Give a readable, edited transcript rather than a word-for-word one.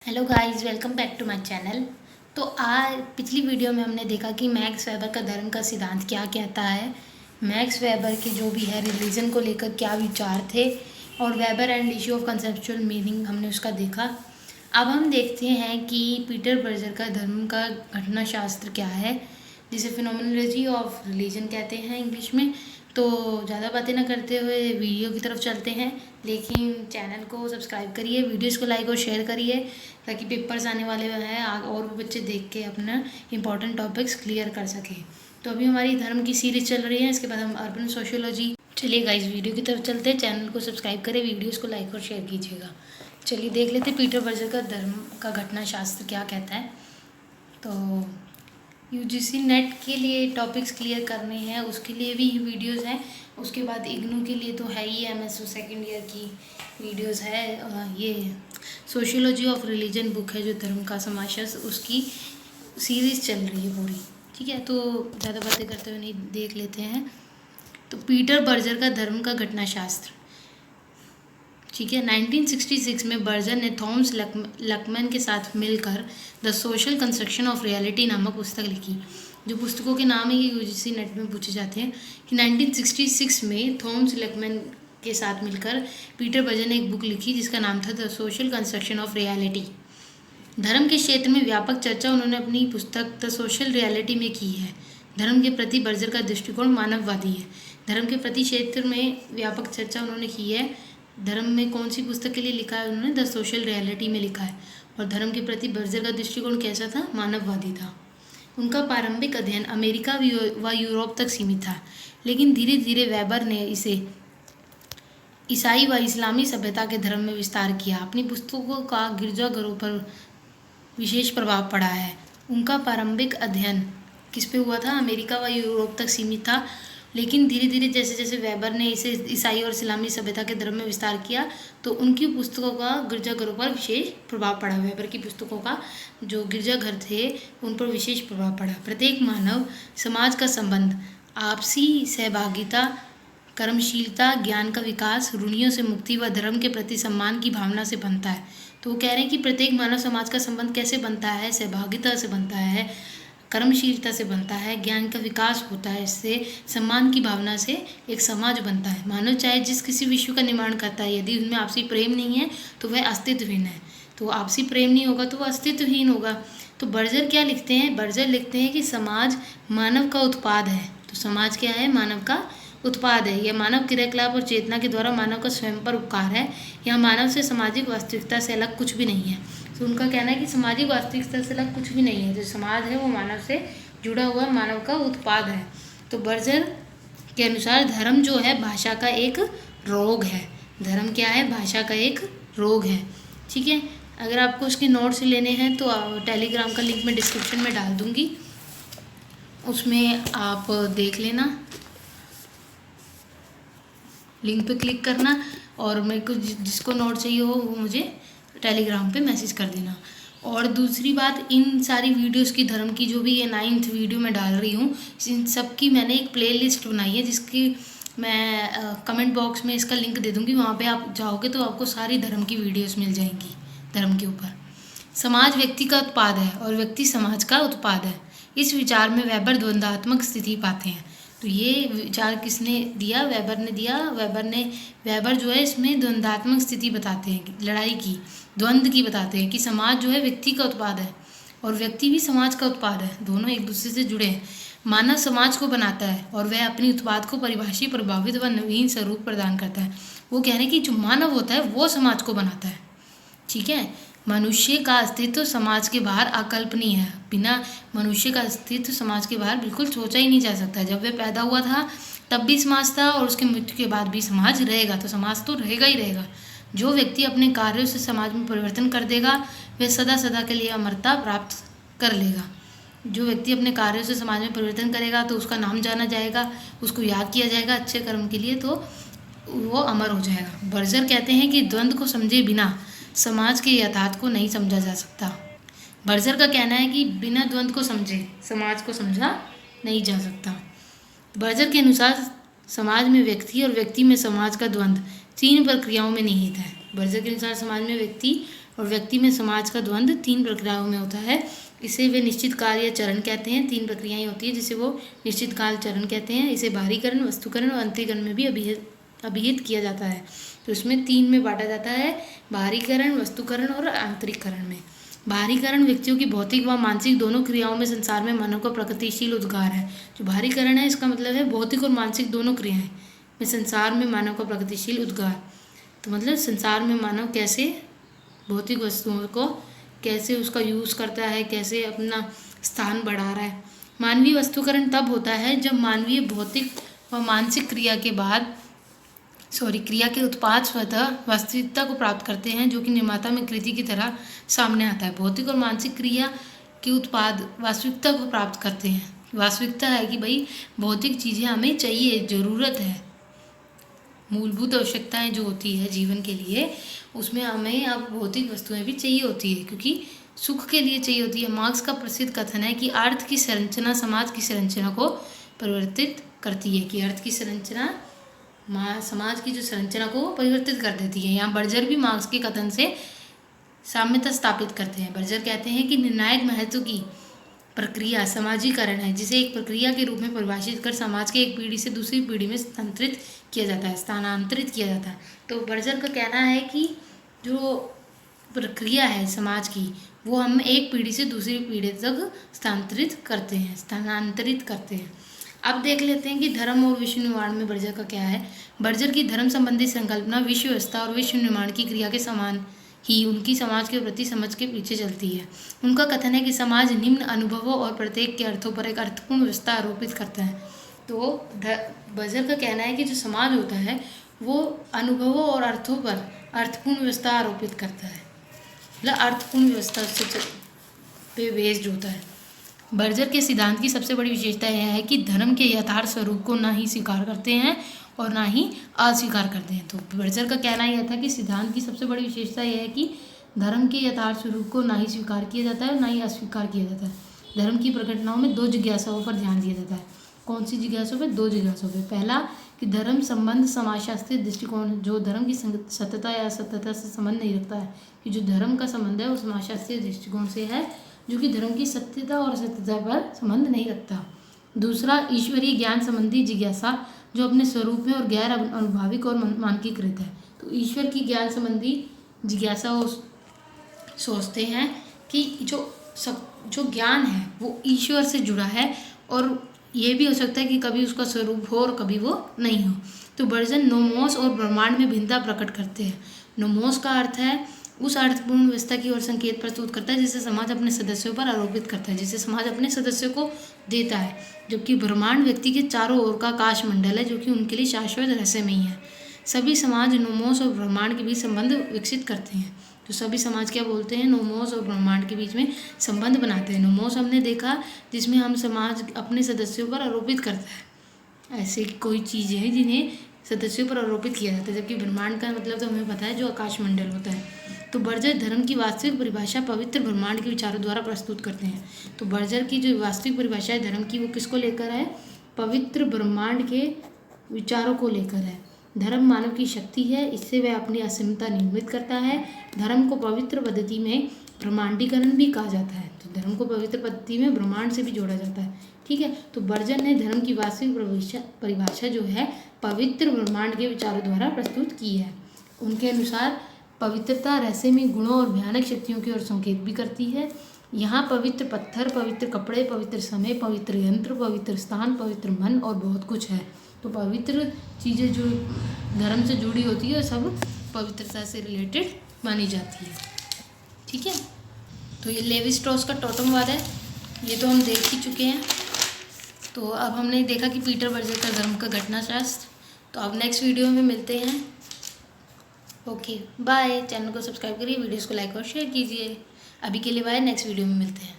Hello guys, welcome back to my channel. तो आज पिछली वीडियो में हमने देखा कि मैक्स वेबर का धर्म का सिद्धांत क्या कहता है। मैक्स वेबर के जो भी है रिलीजन को लेकर क्या विचार थे और weber and issue of conceptual meaning हमने उसका देखा। अब हम देखते हैं कि पीटर बर्जर का धर्म का घटना शास्त्र क्या है, जिसे फिनोमिनोलॉजी ऑफ रिलीजन कहते हैं इंग्लिश में। तो ज़्यादा बातें ना करते हुए वीडियो की तरफ चलते हैं, लेकिन चैनल को सब्सक्राइब करिए, वीडियोस को लाइक और शेयर करिए ताकि पेपर्स आने वाले हैं और भी बच्चे देख के अपना इंपॉर्टेंट टॉपिक्स क्लियर कर सकें। तो अभी हमारी धर्म की सीरीज चल रही है, इसके बाद हम अर्बन सोशियोलॉजी। चलिए गाइस, वीडियो की तरफ चलते हैं। चैनल को सब्सक्राइब करें, वीडियोस को लाइक और शेयर कीजिएगा। चलिए देख लेते पीटर बर्जर का धर्म का घटना शास्त्र क्या कहता है। तो यूजीसी नेट के लिए टॉपिक्स क्लियर करने हैं, उसके लिए भी वीडियोस हैं। उसके बाद इग्नू के लिए तो है ही, एमएसओ सेकेंड ईयर की वीडियोस है। ये सोशियोलॉजी ऑफ रिलीजन बुक है जो धर्म का समाजशास्त्र, उसकी सीरीज़ चल रही है पूरी। ठीक है, तो ज़्यादा बातें करते हुए नहीं, देख लेते हैं। तो पीटर बर्जर का धर्म का घटना शास्त्र, ठीक है। 1966 में बर्जर ने थॉमस लकमैन के साथ मिलकर the social construction of reality नामक पुस्तक लिखी। जो पुस्तकों के नाम है ये यूजीसी नेट में पूछे जाते हैं कि 1966 में थॉमस लकमैन के साथ मिलकर पीटर बर्जर ने एक बुक लिखी जिसका नाम था the social construction of reality. धर्म के क्षेत्र में व्यापक चर्चा उन्होंने अपनी पुस्तक द सोशल रियलिटी में की है। धर्म के प्रति बर्जर का दृष्टिकोण मानववादी है। धर्म के प्रति क्षेत्र में व्यापक चर्चा उन्होंने की है। धर्म में कौन सी पुस्तक के लिए लिखा है उन्होंने? द सोशल रियलिटी में लिखा है। और धर्म के प्रति बर्जर का दृष्टिकोण कैसा था? मानववादी था। उनका प्रारंभिक अध्ययन अमेरिका व यूरोप तक सीमित था, लेकिन धीरे धीरे वेबर ने इसे ईसाई व इस्लामी सभ्यता के धर्म में विस्तार किया। अपनी पुस्तकों का गिरजाघरों पर विशेष प्रभाव पड़ा है। उनका प्रारंभिक अध्ययन किस पे हुआ था? अमेरिका व यूरोप तक सीमित था, लेकिन धीरे धीरे जैसे जैसे वेबर ने इसे ईसाई और इस्लामी सभ्यता के धर्म में विस्तार किया तो उनकी पुस्तकों का गिरजाघरों पर विशेष प्रभाव पड़ा। वेबर की पुस्तकों का जो गिरजाघर थे उन पर विशेष प्रभाव पड़ा। प्रत्येक मानव समाज का संबंध आपसी सहभागिता, कर्मशीलता, ज्ञान का विकास, ऋणियों से मुक्ति व धर्म के प्रति सम्मान की भावना से बनता है। तो वो कह रहे हैं कि प्रत्येक मानव समाज का संबंध कैसे बनता है? सहभागिता से बनता है, कर्मशीलता से बनता है, ज्ञान का विकास होता है, इससे सम्मान की भावना से एक समाज बनता है। मानव चाहे जिस किसी विश्व का निर्माण करता है, यदि उनमें आपसी प्रेम नहीं है तो वह अस्तित्वहीन है। तो आपसी प्रेम नहीं होगा तो वह अस्तित्वहीन होगा। तो बर्जर क्या लिखते हैं? बर्जर लिखते हैं कि समाज मानव का उत्पाद है। तो समाज क्या है? मानव का उत्पाद है। यह मानव क्रियाकलाप और चेतना के द्वारा मानव का स्वयं पर उपकार है। यह मानव से सामाजिक वास्तविकता से अलग कुछ भी नहीं है। तो उनका कहना है कि सामाजिक वास्तविकता से अलग कुछ भी नहीं है। जो समाज है वो मानव से जुड़ा हुआ मानव का उत्पाद है। तो बर्जर के अनुसार धर्म जो है भाषा का एक रोग है। धर्म क्या है? भाषा का एक रोग है। ठीक है, अगर आपको उसके नोट्स लेने हैं तो टेलीग्राम का लिंक मैं डिस्क्रिप्शन में डाल दूँगी, उसमें आप देख लेना। लिंक पे क्लिक करना और मेरे को जिसको नोट चाहिए हो वो मुझे टेलीग्राम पे मैसेज कर देना। और दूसरी बात, इन सारी वीडियोस की धर्म की जो भी ये 9th वीडियो मैं डाल रही हूँ, इन सब की मैंने एक प्लेलिस्ट बनाई है जिसकी मैं कमेंट बॉक्स में इसका लिंक दे दूँगी। वहाँ पे आप जाओगे तो आपको सारी धर्म की वीडियोस मिल जाएंगी। धर्म के ऊपर समाज व्यक्ति का उत्पाद है और व्यक्ति समाज का उत्पाद है। इस विचार में वेबर द्वंद्वात्मक स्थिति पाते हैं। तो ये विचार किसने दिया? वेबर ने दिया। वेबर जो है इसमें द्वंद्वात्मक स्थिति बताते हैं, लड़ाई की, द्वंद्व की बताते हैं कि समाज जो है व्यक्ति का उत्पाद है और व्यक्ति भी समाज का उत्पाद है। दोनों एक दूसरे से जुड़े हैं। मानव समाज को बनाता है और वह अपने उत्पाद को परिभाषित, प्रभावित व नवीन स्वरूप प्रदान करता है। वो कह रहे हैं कि जो मानव होता है वो समाज को बनाता है। ठीक है, मनुष्य का अस्तित्व समाज के बाहर अकल्पनीय है। बिना मनुष्य का अस्तित्व समाज के बाहर बिल्कुल सोचा ही नहीं जा सकता। जब वह पैदा हुआ था तब भी समाज था और उसके मृत्यु के बाद भी समाज रहेगा। तो समाज तो रहेगा ही रहेगा। जो व्यक्ति अपने कार्यों से समाज में परिवर्तन कर देगा वह सदा सदा के लिए अमरता प्राप्त कर लेगा। जो व्यक्ति अपने कार्यों से समाज में परिवर्तन करेगा तो उसका नाम जाना जाएगा, उसको याद किया जाएगा अच्छे कर्म के लिए, तो वो अमर हो जाएगा। बर्जर कहते हैं कि द्वंद्व को समझे बिना समाज के यथार्थ को नहीं समझा जा सकता। बर्जर का कहना है कि बिना द्वंद्व को समझे समाज को समझा नहीं जा सकता। बर्जर के अनुसार समाज में व्यक्ति और व्यक्ति में समाज का द्वंद्व 3 प्रक्रियाओं में निहित है। बर्जर के अनुसार समाज में व्यक्ति और व्यक्ति में समाज का द्वंद्व 3 प्रक्रियाओं में होता है। इसे वे निश्चित काल या चरण कहते हैं। 3 प्रक्रियाएं होती है जिसे वो निश्चित काल चरण कहते हैं। इसे बाहरीकरण, वस्तुकरण और अंतरीकरण में भी अभिहित किया जाता है। तो इसमें 3 में बांटा जाता है, बाहरीकरण, वस्तुकरण और आंतरिकरण में। बाहरीकरण व्यक्तियों की भौतिक व मानसिक दोनों क्रियाओं में संसार में मानव का प्रगतिशील उद्गार है। जो बाहरीकरण है इसका मतलब है भौतिक और मानसिक दोनों क्रियाएं में संसार में मानव का प्रगतिशील उद्गार। तो मतलब संसार में मानव कैसे भौतिक वस्तुओं को कैसे उसका यूज़ करता है, कैसे अपना स्थान बढ़ा रहा है। मानवीय वस्तुकरण तब होता है जब मानवीय भौतिक व मानसिक क्रिया के उत्पाद स्वतः वास्तविकता को प्राप्त करते हैं, जो कि निर्माता में कृति की तरह सामने आता है। भौतिक और मानसिक क्रिया के उत्पाद वास्तविकता को प्राप्त करते हैं। वास्तविकता है कि भाई भौतिक चीज़ें हमें चाहिए, ज़रूरत है, मूलभूत आवश्यकताएं जो होती है जीवन के लिए, उसमें हमें अब भौतिक वस्तुएं भी चाहिए होती है, क्योंकि सुख के लिए चाहिए होती है। मार्क्स का प्रसिद्ध कथन है कि अर्थ की संरचना समाज की संरचना को परिवर्तित करती है, कि अर्थ की संरचना समाज की जो संरचना को परिवर्तित कर देती है। यहाँ बर्जर भी मार्क्स के कथन से साम्यता स्थापित करते हैं। बर्जर कहते हैं कि निर्णायक महत्व की प्रक्रिया समाजीकरण है, जिसे एक प्रक्रिया के रूप में परिभाषित कर समाज के एक पीढ़ी से दूसरी पीढ़ी में स्थानांतरित किया जाता है। तो बर्जर का कहना है कि जो प्रक्रिया है समाज की, वो हम एक पीढ़ी से दूसरी पीढ़ी तक स्थानांतरित करते हैं। अब देख लेते हैं कि धर्म और विश्व निर्माण में बर्जर का क्या है। बर्जर की धर्म संबंधी संकल्पना विश्व व्यवस्था और विश्व निर्माण की क्रिया के समान ही उनकी समाज के प्रति समझ के पीछे चलती है। उनका कथन है कि समाज निम्न अनुभवों और प्रत्येक के अर्थों पर एक अर्थपूर्ण व्यवस्था आरोपित करता है। तो बर्जर का कहना है कि जो समाज होता है वो अनुभवों और अर्थों पर अर्थपूर्ण व्यवस्था आरोपित करता है, मतलब अर्थपूर्ण व्यवस्था पे बेस्ड होता है। बर्जर के सिद्धांत की सबसे बड़ी विशेषता यह है कि धर्म के यथार्थ स्वरूप को ना ही स्वीकार करते हैं और ना ही अस्वीकार करते हैं। तो बर्जर का कहना यह था कि सिद्धांत की सबसे बड़ी विशेषता यह है कि धर्म के यथार्थ स्वरूप को ना ही स्वीकार किया जाता है और ना ही अस्वीकार किया जाता है। धर्म की प्रकटनाओं में 2 जिज्ञासाओं पर ध्यान दिया जाता है। कौन सी जिज्ञासाओं पर? 2 जिज्ञासाओं पर। पहला कि धर्म संबंध समाजशास्त्रीय दृष्टिकोण, जो धर्म की सत्यता या असत्यता से संबंध नहीं रखता है, कि जो धर्म का संबंध है वो समाजशास्त्रीय दृष्टिकोण से है, जो कि धर्म की सत्यता और असत्यता पर संबंध नहीं रखता। दूसरा ईश्वरीय ज्ञान संबंधी जिज्ञासा, जो अपने स्वरूप में और गैर अनुभाविक और मानकीकृत है। तो ईश्वर की ज्ञान संबंधी जिज्ञासा वो सोचते हैं कि जो ज्ञान है वो ईश्वर से जुड़ा है, और ये भी हो सकता है कि कभी उसका स्वरूप हो और कभी वो नहीं हो। तो बर्जर नोमोस और ब्रह्मांड में भिन्नता प्रकट करते हैं। नोमोस का अर्थ है उस अर्थपूर्ण व्यवस्था की ओर संकेत प्रस्तुत करता है जिसे समाज अपने सदस्यों पर आरोपित करता है, जिसे समाज अपने सदस्यों को देता है। जबकि ब्रह्मांड व्यक्ति के चारों ओर का आकाश मंडल है, जो कि उनके लिए शाश्वत रहस्यमयी है। सभी समाज नोमोस और ब्रह्मांड के बीच संबंध विकसित करते हैं। तो सभी समाज क्या बोलते हैं? नोमोस और ब्रह्मांड के बीच में संबंध बनाते हैं। नोमोस हमने देखा जिसमें हम समाज अपने सदस्यों पर आरोपित करता है, ऐसी कोई चीज़ है जिन्हें सदस्यों पर आरोपित किया जाता है। जबकि ब्रह्मांड का मतलब तो हमें पता है, जो आकाश मंडल होता है। तो बर्जर धर्म की वास्तविक परिभाषा पवित्र ब्रह्मांड के विचारों द्वारा प्रस्तुत करते हैं। तो बर्जर की जो वास्तविक परिभाषा है धर्म की, वो किसको लेकर है? पवित्र ब्रह्मांड के विचारों को लेकर है। धर्म मानव की शक्ति है, इससे वह अपनी असीमता निर्मित करता है। धर्म को पवित्र पद्धति में ब्रह्मांडीकरण भी कहा जाता है। तो धर्म को पवित्र पद्धति में ब्रह्मांड से भी जोड़ा जाता है। ठीक है, तो बर्जर ने धर्म की वास्तविक परिभाषा जो है पवित्र ब्रह्मांड के विचारों द्वारा प्रस्तुत की है। उनके अनुसार पवित्रता रहस्यमय गुणों और भयानक शक्तियों की ओर संकेत भी करती है। यहाँ पवित्र पत्थर, पवित्र कपड़े, पवित्र समय, पवित्र यंत्र, पवित्र स्थान, पवित्र मन और बहुत कुछ है। तो पवित्र चीज़ें जो धर्म से जुड़ी होती है सब पवित्रता से रिलेटेड मानी जाती है। ठीक है, तो ये लेवी स्ट्रॉस का टोटमवाद है, ये तो हम देख ही चुके हैं। तो अब हमने देखा कि पीटर बर्जर का धर्म का घटनाशास्त्र। तो अब नेक्स्ट वीडियो में मिलते हैं। Okay bye. चैनल को सब्सक्राइब करिए, वीडियोस को लाइक और शेयर कीजिए। अभी के लिए बाय, नेक्स्ट वीडियो में मिलते हैं।